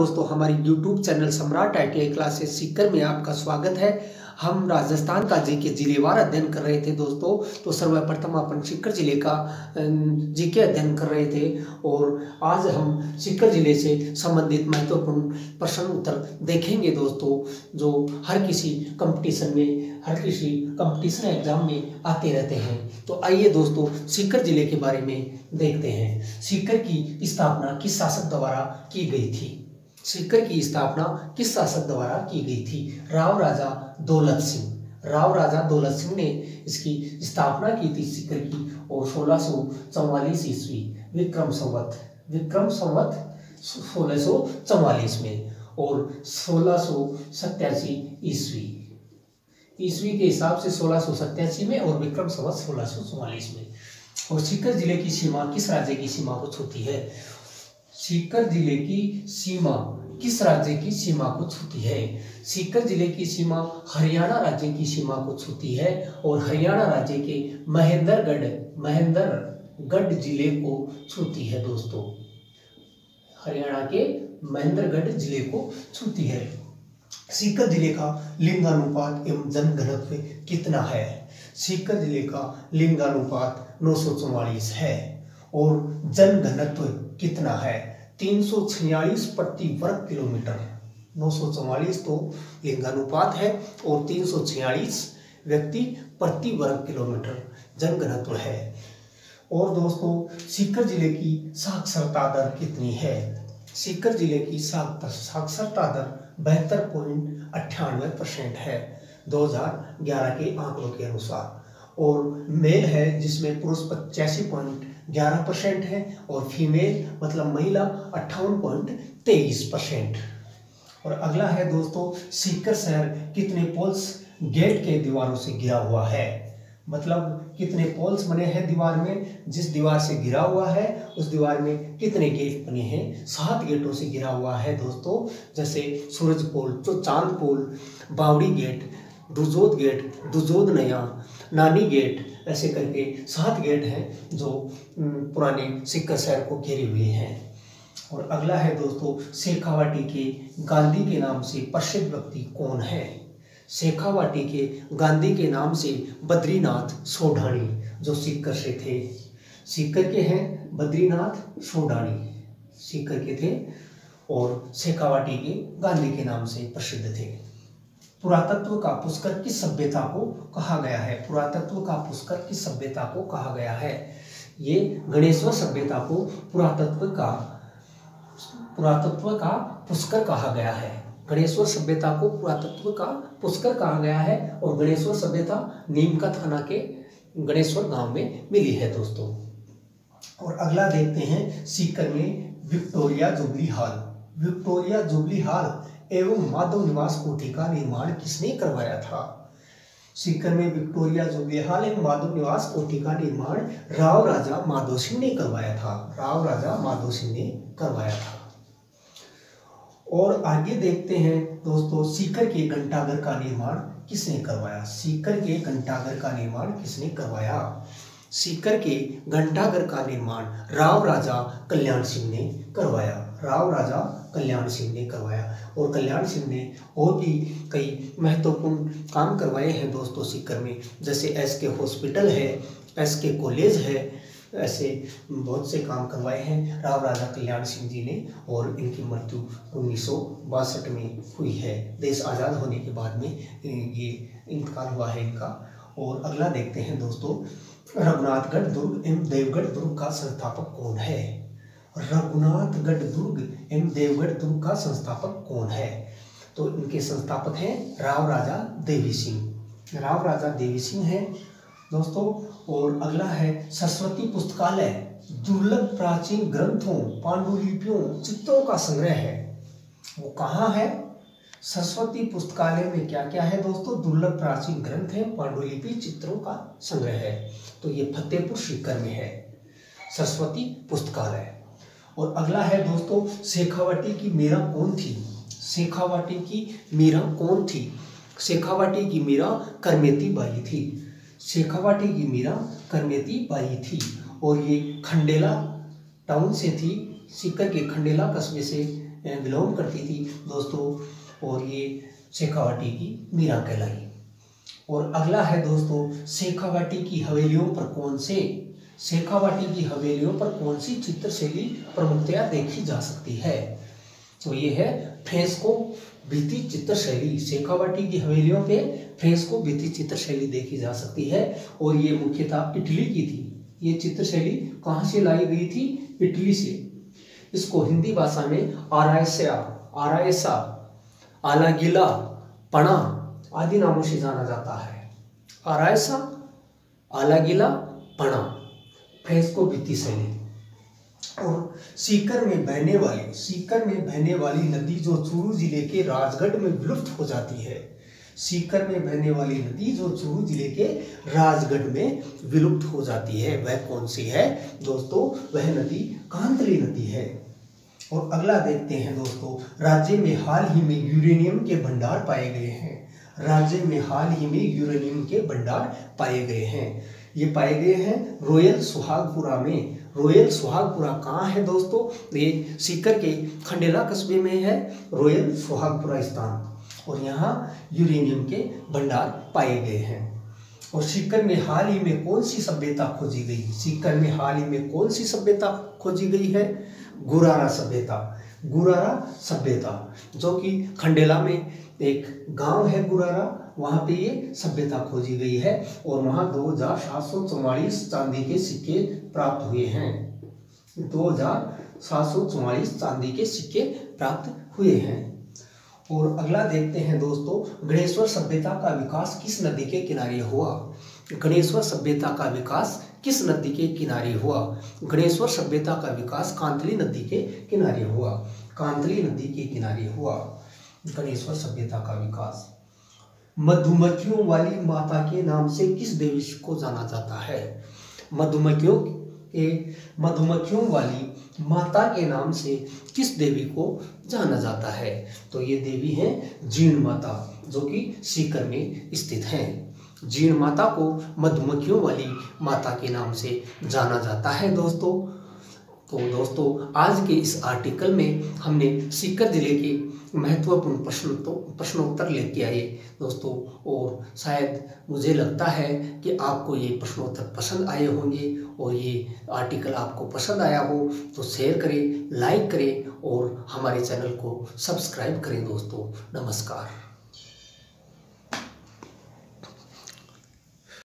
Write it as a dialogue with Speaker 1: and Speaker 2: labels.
Speaker 1: दोस्तों, हमारी YouTube channel सम्राट ITI क्लासेस सीकर में आपका स्वागत है। हम राजस्थान का जीके जिलेवार अध्ययन कर रहे थे दोस्तों। तो सर्वप्रथम अपन सीकर जिले का जीके अध्ययन कर रहे थे और आज हम सीकर जिले से संबंधित महत्वपूर्ण प्रश्न उत्तर देखेंगे दोस्तों, जो हर किसी कंपटीशन एग्जाम में आते रहते हैं। तो आइए दोस्तों, सीकर जिले के बारे में देखते हैं। सीकर की स्थापना किस शासक द्वारा की गई थी? सीकर की स्थापना किस शासक द्वारा की गई थी? राव राजा दौलत सिंह। राव राजा दौलत सिंह ने इसकी स्थापना की थी सीकर की, और 1644 ईस्वी विक्रम संवत 1644 में और 1687 ईस्वी के हिसाब से 1687 में और विक्रम संवत 1644 में। और सीकर जिले की सीमा किस राज्य की सीमा को छूती है? सीकर जिले की सीमा किस राज्य की सीमा को छूती है? सीकर जिले की सीमा हरियाणा राज्य की सीमा को छूती है और हरियाणा राज्य के महेंद्रगढ़ जिले को छूती है दोस्तों। हरियाणा के महेंद्रगढ़ जिले को छूती है। सीकर जिले का लिंगानुपात एवं जनघनत्व कितना है? सीकर जिले का लिंगानुपात 944 है और जनघनत्व कितना है? 346 प्रति वर्ग किलोमीटर। 944 तो लिंगानुपात है और 346 व्यक्ति प्रति वर्ग किलोमीटर जनघनत्व है। और दोस्तों, सीकर जिले की साक्षरता दर कितनी है? सीकर जिले की साक्षरता दर 72.98% है 2011 के आंकड़ों के अनुसार। और मेल है जिसमें पुरुष 85.11% है और फीमेल मतलब महिला 58.23%। और अगला है दोस्तों, सीकर शहर कितने पोल्स गेट के दीवारों से घिरा हुआ है? मतलब कितने पोल्स बने हैं दीवार में? जिस दीवार से घिरा हुआ है उस दीवार में कितने गेट बने हैं? 7 गेटों से घिरा हुआ है दोस्तों, जैसे सूरज पोल, जो चांद पोल, बावड़ी गेट, दुजोद नया, नानी गेट, ऐसे करके 7 गेट हैं जो पुराने सीकर शहर को घेरे हुए हैं। और अगला है दोस्तों, शेखावाटी के गांधी के नाम से प्रसिद्ध व्यक्ति कौन है? शेखावाटी के गांधी के नाम से बद्रीनाथ सोढानी, जो सीकर से थे। सीकर के हैं बद्रीनाथ सोढानी, सीकर के थे और शेखावाटी के गांधी के नाम से प्रसिद्ध थे। पुरातत्व का पुष्कर किस सभ्यता को कहा गया है? पुरातत्व का पुष्कर किस सभ्यता को कहा गया है? ये गणेश्वर सभ्यता को पुरातत्व का पुष्कर कहा गया है। गणेश्वर सभ्यता को पुरातत्व का पुष्कर कहा गया है और गणेश्वर सभ्यता नीमका थाना के गणेश्वर गांव में मिली है दोस्तों। और अगला देखते हैं, सीकर में विक्टोरिया जुबली हॉल एवं माधव निवास कोठी का निर्माण किसने करवाया था? सीकर में विक्टोरिया जुबली हॉल एवं माधव निवास कोठी का निर्माण राव राजा माधो सिंह ने करवाया था। और आगे देखते हैं दोस्तों, सीकर के घंटाघर का निर्माण किसने करवाया? सीकर के घंटाघर का निर्माण किसने करवाया? सीकर के घंटाघर का निर्माण राव राजा कल्याण सिंह ने करवाया। और कल्याण सिंह ने और भी कई महत्वपूर्ण काम करवाए हैं दोस्तों सीकर में, जैसे SK हॉस्पिटल है, SK कॉलेज है, ऐसे बहुत से काम करवाए हैं राव राजा कल्याण सिंह जी ने। और इनकी मृत्यु 1962 में हुई है। देश आज़ाद होने के बाद में ये इंतकाल हुआ है इनका। और अगला देखते हैं दोस्तों, रघुनाथगढ़ दुर्ग एवं देवगढ़ दुर्ग का संस्थापक कौन है? रघुनाथगढ़ दुर्ग एवं देवगढ़ दुर्ग का संस्थापक कौन है? तो इनके संस्थापक हैं राव राजा देवी सिंह है दोस्तों। और अगला है, सरस्वती पुस्तकालय दुर्लभ प्राचीन ग्रंथों, पांडुलिपियों, चित्रों का संग्रह है, वो कहाँ है? सरस्वती पुस्तकालय में क्या क्या है दोस्तों? दुर्लभ प्राचीन ग्रंथ है, पांडुलिपि, चित्रों का संग्रह है। तो ये फतेहपुर सीकर में है सरस्वती पुस्तकालय। और अगला है दोस्तों, शेखावाटी की मीरा कौन थी? शेखावाटी की मीरा करमेती बाई थी। और ये खंडेला टाउन से थी, सीकर के खंडेला कस्बे से बिलोंग करती थी दोस्तों, और ये शेखावाटी की मीरा कहलाई। और अगला है दोस्तों, शेखावाटी की हवेलियों पर कौन सी चित्रशैली प्रमुखतया देखी जा सकती है? तो ये है फ्रेस्को भित्ति चित्रशैली। शेखावाटी की हवेलियों पे फ्रेस्को भित्ति चित्रशैली देखी जा सकती है, और ये मुख्यतः इटली की थी। ये चित्रशैली कहाँ से लाई गई थी? इटली से। इसको हिंदी भाषा में आरायसा, आलागिला, पणा आदि नामों से जाना जाता है। आरायसा, आलागिला, पणा, फ्रेस्को भित्ति शैली। और सीकर में बहने वाली नदी जो चूरू जिले के राजगढ़ में विलुप्त हो जाती है। सीकर में बहने वाली नदी जो चूरू जिले के राजगढ़ में विलुप्त हो जाती है, वह कौन सी है दोस्तों? वह नदी कांतली नदी है। और अगला देखते हैं दोस्तों, राज्य में हाल ही में यूरेनियम के भंडार पाए गए हैं। ये पाए गए हैं रॉयल सुहागपुरा में। रॉयल सुहागपुरा कहाँ है दोस्तों? ये सीकर के खंडेला कस्बे में है रॉयल सुहागपुरा स्थान, और यहाँ यूरेनियम के भंडार पाए गए हैं। और सीकर में हाल ही में कौन सी सभ्यता खोजी गई है? गुरारा सभ्यता, जो कि खंडेला में एक गांव है गुरारा, वहां पे ये सभ्यता खोजी गई है। और वहां 2744 चांदी के सिक्के प्राप्त हुए हैं। 2744 चांदी के सिक्के प्राप्त हुए हैं। और अगला देखते हैं दोस्तों, गणेश्वर सभ्यता का विकास किस नदी के किनारे हुआ? गणेश्वर सभ्यता का विकास किस नदी के किनारे हुआ? गणेश्वर सभ्यता का विकास कांतली नदी के किनारे हुआ। गणेश्वर सभ्यता का विकास। मधुमक्खियों वाली माता के नाम से किस देवी को जाना जाता है? मधुमक्खियों वाली माता के नाम से किस देवी को जाना जाता है? तो ये देवी है जीण माता, जो कि सीकर में स्थित है। जीण माता को मधुमक्खियों वाली माता के नाम से जाना जाता है दोस्तों। तो दोस्तों, आज के इस आर्टिकल में हमने सीकर जिले के महत्वपूर्ण प्रश्नोत्तर लेके आए दोस्तों, और शायद मुझे लगता है कि आपको ये प्रश्नोत्तर पसंद आए होंगे, और ये आर्टिकल आपको पसंद आया हो तो शेयर करें, लाइक करें और हमारे चैनल को सब्सक्राइब करें दोस्तों। नमस्कार।